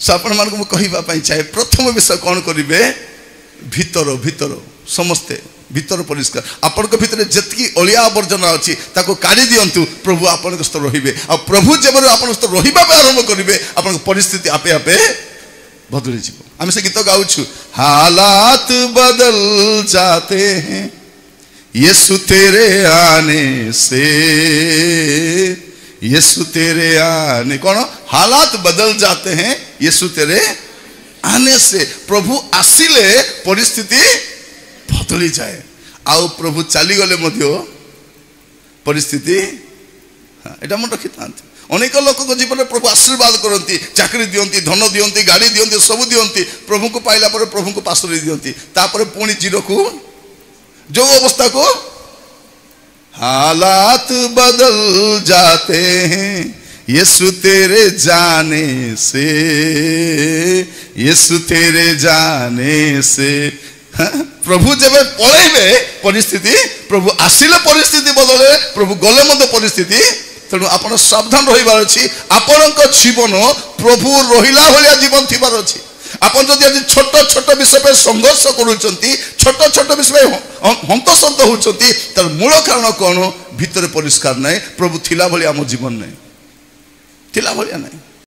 सो आपण मानक कहवा चाहे प्रथम विषय कौन करेंगे भीतर भीतर समस्ते भीतर परिष्कार आपण भितर जी अलिया आवर्जना अच्छी काढ़ी दिंतु प्रभु आपण रे आ प्रभु जब आप रहा आरंभ करेंगे आप परिस्थिति आपे आपे बदली आम से गीत गाउछु हालात बदल जाते हैं यीशु तेरे आने से यीशु तेरे आने कौन हालात बदल जाते हैं यीशु तेरे आने से प्रभु आसिले परिस्थिति बदली जाए आउ प्रभु चली गले मध्य परिस्थिति एटा मन रखी था अनेक लोक जीवन में प्रभु आशीर्वाद करती चाकरी दियंती धन दियंती गाड़ी दियंती सब दियंती प्रभु को पाइला पर प्रभु को पासरी दियंती तापर पुणी जीरो को जो अवस्था को हालात बदल जाते हैं यीशु तेरे जाने से यीशु तेरे जाने से प्रभु जब पलैबे परिस्थिति प्रभु आसिले परिस्थिति बदले प्रभु गले मध्य परिस्थिति तेणु आप सावधान रही आपण जीवन प्रभु रहिला भाया जीवन थी आप जदि छोट छोट विषय पर संघर्ष करुँच छोट छोट विषय हंतसंत होती तर मूल कारण कौन भितर परिष्कार नहीं प्रभु थिला भली आम जीवन नहीं थिला भलिया नहीं।